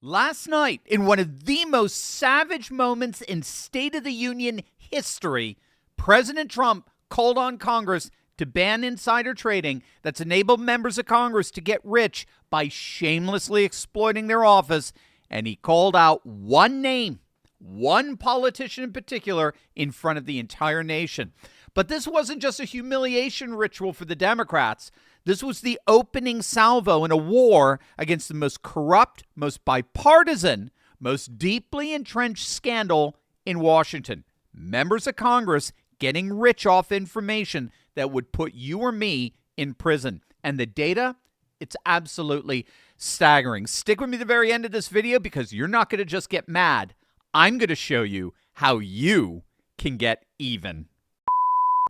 Last night, in one of the most savage moments in State of the Union history, President Trump called on Congress to ban insider trading that's enabled members of Congress to get rich by shamelessly exploiting their office, and he called out one name, one politician in particular, in front of the entire nation. But this wasn't just a humiliation ritual for the Democrats. This was the opening salvo in a war against the most corrupt, most bipartisan, most deeply entrenched scandal in Washington. Members of Congress getting rich off information that would put you or me in prison. And the data, it's absolutely staggering. Stick with me to the very end of this video because you're not going to just get mad. I'm going to show you how you can get even.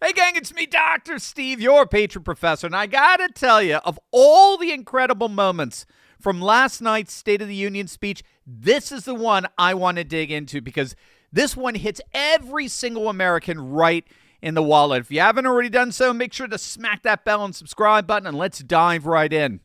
Hey gang, it's me, Dr. Steve, your Patriot Professor, and I gotta tell you, of all the incredible moments from last night's State of the Union speech, this is the one I want to dig into because this one hits every single American right in the wallet. If you haven't already done so, make sure to smack that bell and subscribe button, and let's dive right in.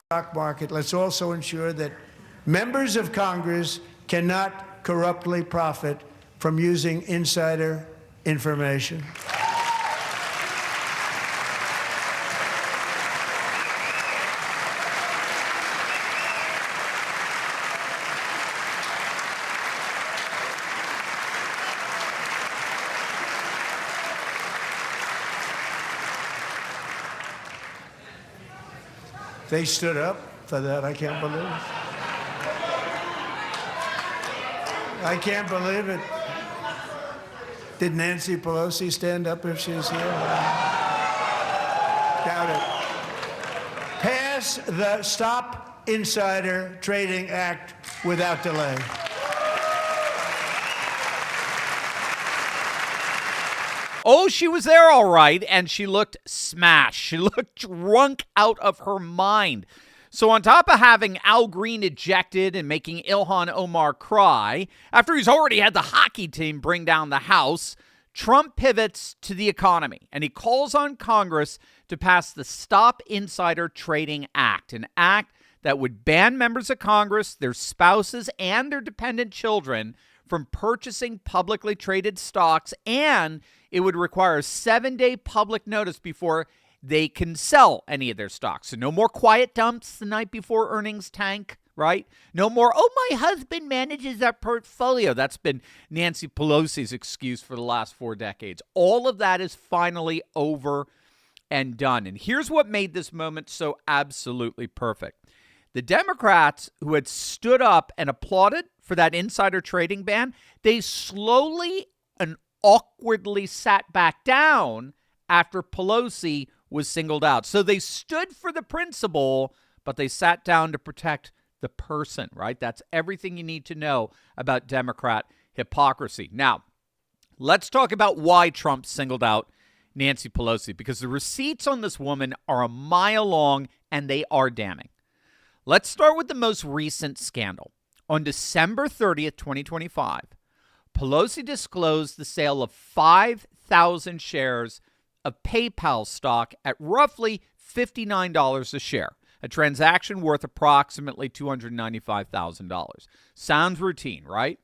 Stock market. Let's also ensure that members of Congress cannot corruptly profit from using insider information. They stood up for that. I can't believe it. I can't believe it. Did Nancy Pelosi stand up if she's here? Doubt it. Pass the Stop Insider Trading Act without delay. Oh, she was there all right, and she looked smashed. She looked drunk out of her mind. So on top of having Al Green ejected and making Ilhan Omar cry, after he's already had the hockey team bring down the House, Trump pivots to the economy, and he calls on Congress to pass the Stop Insider Trading Act, an act that would ban members of Congress, their spouses, and their dependent children from purchasing publicly traded stocks, and it would require a 7-day public notice before they can sell any of their stocks. So no more quiet dumps the night before earnings tank, right? No more, oh, my husband manages that portfolio. That's been Nancy Pelosi's excuse for the last 4 decades. All of that is finally over and done. And here's what made this moment so absolutely perfect. The Democrats who had stood up and applauded for that insider trading ban, they slowly and awkwardly sat back down after Pelosi was singled out. So they stood for the principle, but they sat down to protect the person, right? That's everything you need to know about Democrat hypocrisy. Now, let's talk about why Trump singled out Nancy Pelosi, because the receipts on this woman are a mile long and they are damning. Let's start with the most recent scandal. On December 30th, 2025, Pelosi disclosed the sale of 5,000 shares of PayPal stock at roughly $59 a share, a transaction worth approximately $295,000. Sounds routine, right?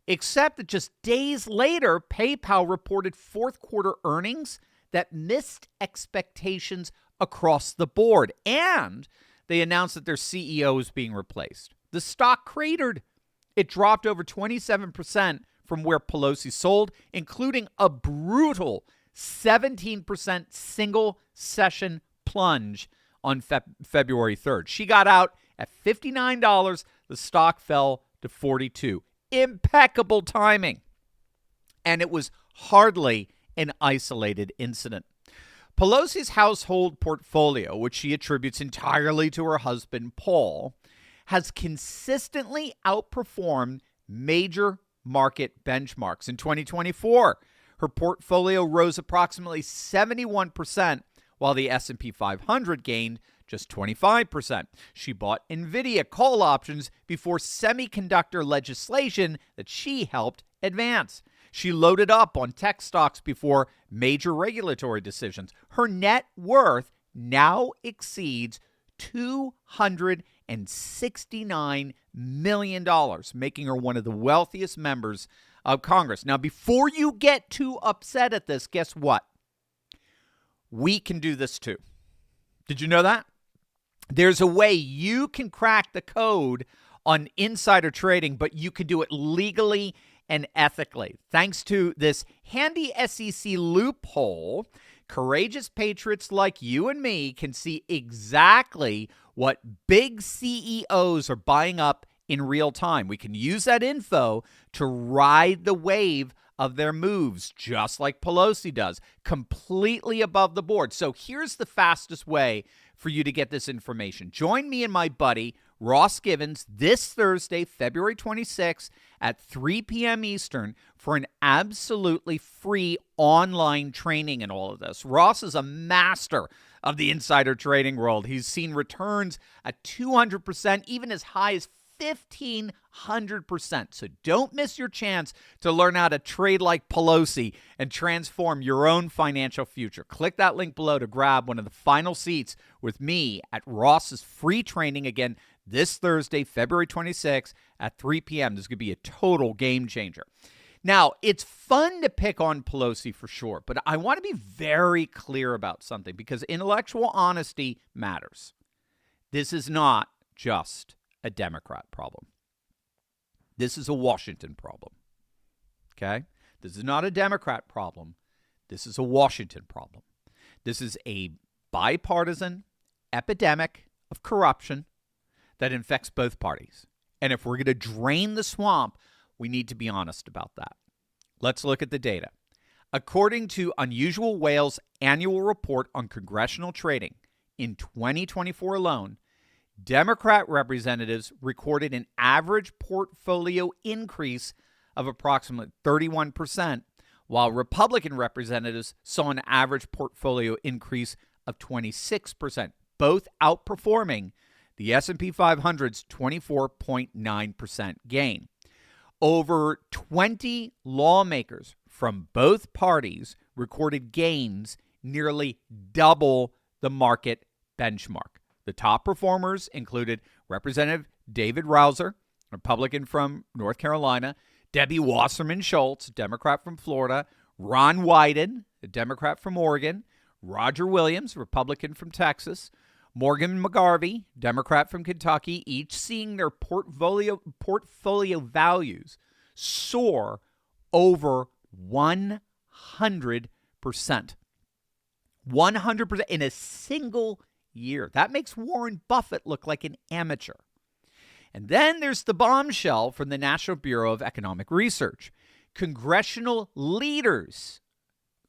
Except that just days later, PayPal reported fourth quarter earnings that missed expectations across the board, and they announced that their CEO is being replaced. The stock cratered. It dropped over 27% from where Pelosi sold, including a brutal 17% single session plunge on February 3rd. She got out at $59. The stock fell to $42. Impeccable timing. And it was hardly an isolated incident. Pelosi's household portfolio, which she attributes entirely to her husband, Paul, has consistently outperformed major market benchmarks. In 2024, her portfolio rose approximately 71%, while the S&P 500 gained just 25%. She bought NVIDIA call options before semiconductor legislation that she helped advance. She loaded up on tech stocks before major regulatory decisions. Her net worth now exceeds $269 million, making her one of the wealthiest members of Congress. Now, before you get too upset at this, guess what? We can do this too. Did you know that? There's a way you can crack the code on insider trading, but you can do it legally and ethically. Thanks to this handy SEC loophole, courageous patriots like you and me can see exactly what big CEOs are buying up in real time. We can use that info to ride the wave of their moves, just like Pelosi does, completely above the board. So here's the fastest way for you to get this information. Join me and my buddy, Ross Givens, this Thursday, February 26th at 3 p.m. Eastern for an absolutely free online training in all of this. Ross is a master of the insider trading world. He's seen returns at 200%, even as high as 1,500%. So don't miss your chance to learn how to trade like Pelosi and transform your own financial future. Click that link below to grab one of the final seats with me at Ross's free training again this Thursday, February 26th at 3 p.m. This is going to be a total game changer. Now, it's fun to pick on Pelosi for sure, but I want to be very clear about something because intellectual honesty matters. This is not just a Democrat problem. This is a Washington problem. Okay? This is not a Democrat problem. This is a Washington problem. This is a bipartisan epidemic of corruption that infects both parties. And if we're going to drain the swamp, we need to be honest about that. Let's look at the data. According to Unusual Whale's annual report on congressional trading, in 2024 alone, Democrat representatives recorded an average portfolio increase of approximately 31%, while Republican representatives saw an average portfolio increase of 26%, both outperforming the S&P 500's 24.9% gain. Over 20 lawmakers from both parties recorded gains nearly double the market benchmark. The top performers included Representative David Rouser, Republican from North Carolina, Debbie Wasserman Schultz, Democrat from Florida, Ron Wyden, a Democrat from Oregon, Roger Williams, Republican from Texas, Morgan McGarvey, Democrat from Kentucky, each seeing their portfolio values soar over 100%. 100% in a single year. That makes Warren Buffett look like an amateur. And then there's the bombshell from the National Bureau of Economic Research. Congressional leaders,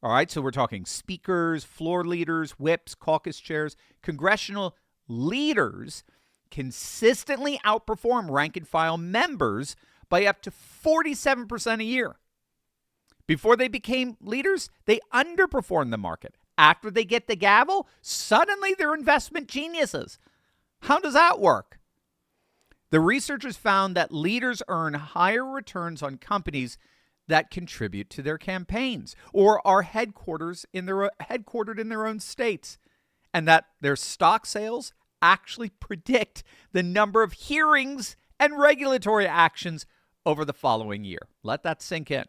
all right, so we're talking speakers, floor leaders, whips, caucus chairs. Congressional leaders consistently outperform rank-and-file members by up to 47% a year. Before they became leaders, they underperformed the market. After they get the gavel, suddenly they're investment geniuses. How does that work? The researchers found that leaders earn higher returns on companies that contribute to their campaigns or are headquartered in their own states, and that their stock sales actually predict the number of hearings and regulatory actions over the following year. Let that sink in.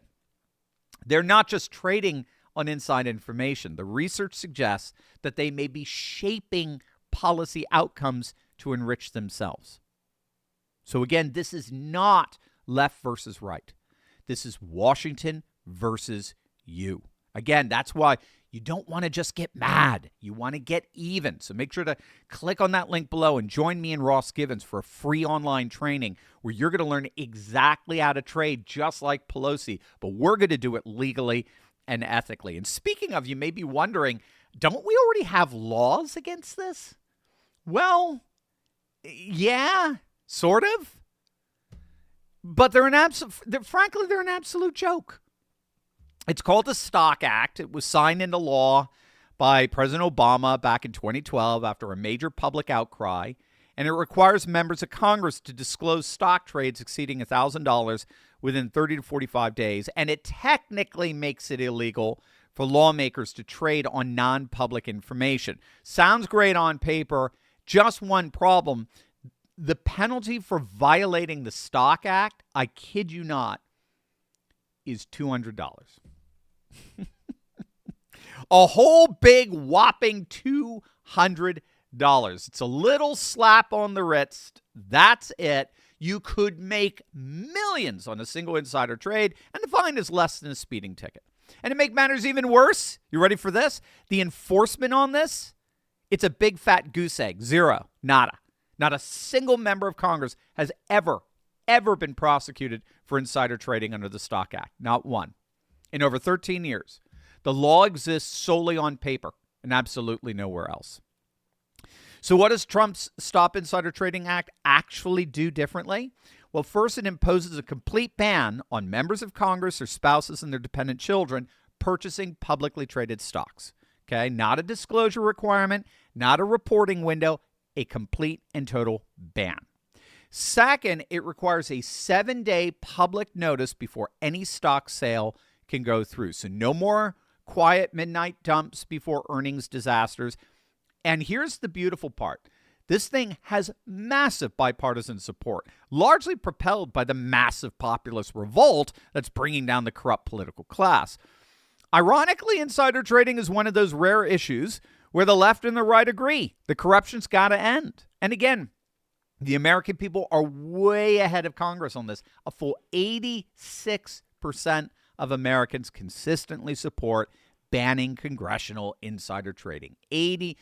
They're not just trading on inside information. The research suggests that they may be shaping policy outcomes to enrich themselves. So again, this is not left versus right. This is Washington versus you. Again, that's why you don't want to just get mad. You want to get even. So make sure to click on that link below and join me and Ross Givens for a free online training where you're going to learn exactly how to trade just like Pelosi, but we're going to do it legally and ethically. And speaking of, you may be wondering, don't we already have laws against this? Well, yeah, sort of. But they're an absolute joke. It's called the Stock Act. It was signed into law by President Obama back in 2012 after a major public outcry, and it requires members of Congress to disclose stock trades exceeding $1,000 within 30 to 45 days, and it technically makes it illegal for lawmakers to trade on non-public information. Sounds great on paper. Just one problem. The penalty for violating the Stock Act, I kid you not, is $200. A whole big whopping $200. It's a little slap on the wrist. That's it. You could make millions on a single insider trade, and the fine is less than a speeding ticket. And to make matters even worse, you ready for this? The enforcement on this, it's a big fat goose egg. Zero. Nada. Not a single member of Congress has ever been prosecuted for insider trading under the Stock Act. Not one. In over 13 years. The law exists solely on paper and absolutely nowhere else. So what does Trump's Stop Insider Trading Act actually do differently? Well, first, it imposes a complete ban on members of Congress, their spouses, and their dependent children purchasing publicly traded stocks. Okay, not a disclosure requirement, not a reporting window, a complete and total ban. Second, it requires a 7-day public notice before any stock sale can go through. So no more quiet midnight dumps before earnings disasters. And here's the beautiful part. This thing has massive bipartisan support, largely propelled by the massive populist revolt that's bringing down the corrupt political class. Ironically, insider trading is one of those rare issues where the left and the right agree. The corruption's got to end. And again, the American people are way ahead of Congress on this. A full 86% of Americans consistently support banning congressional insider trading. 86%.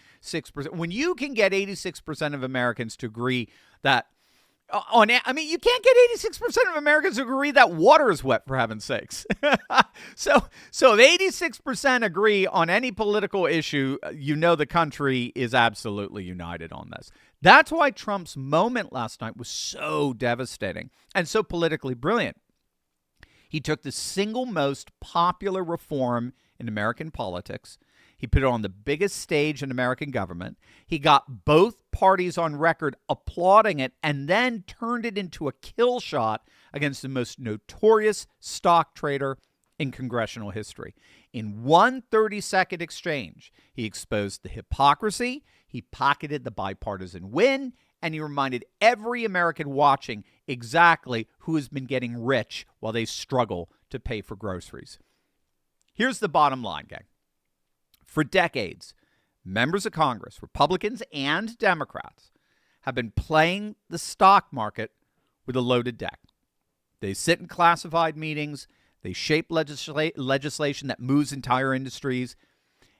When you can get 86% of Americans to agree that you can't get 86% of Americans to agree that water is wet, for heaven's sakes. So if 86% agree on any political issue, you know the country is absolutely united on this. That's why Trump's moment last night was so devastating and so politically brilliant. He took the single most popular reform in American politics. He put it on the biggest stage in American government. He got both parties on record applauding it and then turned it into a kill shot against the most notorious stock trader in congressional history. In one 30-second exchange, he exposed the hypocrisy, he pocketed the bipartisan win, and he reminded every American watching exactly who has been getting rich while they struggle to pay for groceries. Here's the bottom line, gang. For decades, members of Congress, Republicans and Democrats, have been playing the stock market with a loaded deck. They sit in classified meetings, they shape legislation that moves entire industries,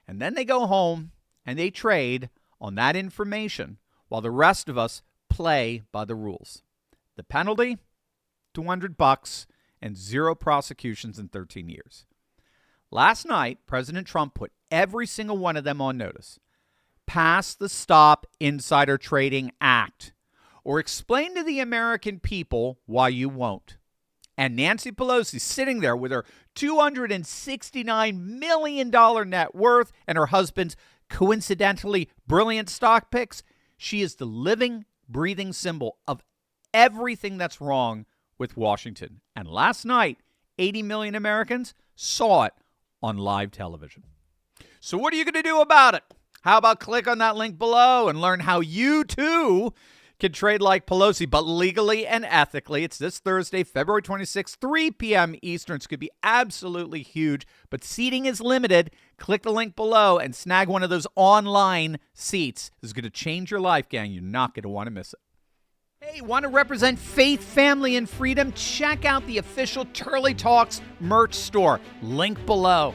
and then they go home and they trade on that information while the rest of us play by the rules. The penalty, $200 and 0 prosecutions in 13 years. Last night, President Trump put every single one of them on notice. Pass the Stop Insider Trading Act, or explain to the American people why you won't. And Nancy Pelosi, sitting there with her $269 million net worth and her husband's coincidentally brilliant stock picks, she is the living, breathing symbol of everything that's wrong with Washington. And last night, 80 million Americans saw it on live television. So what are you going to do about it? How about click on that link below and learn how you too can trade like Pelosi, but legally and ethically. It's this Thursday, February 26th, 3 p.m. Eastern. It's going to be absolutely huge, but seating is limited. Click the link below and snag one of those online seats. This is going to change your life, gang. You're not going to want to miss it. Hey, want to represent faith, family, and freedom? Check out the official Turley Talks merch store. Link below.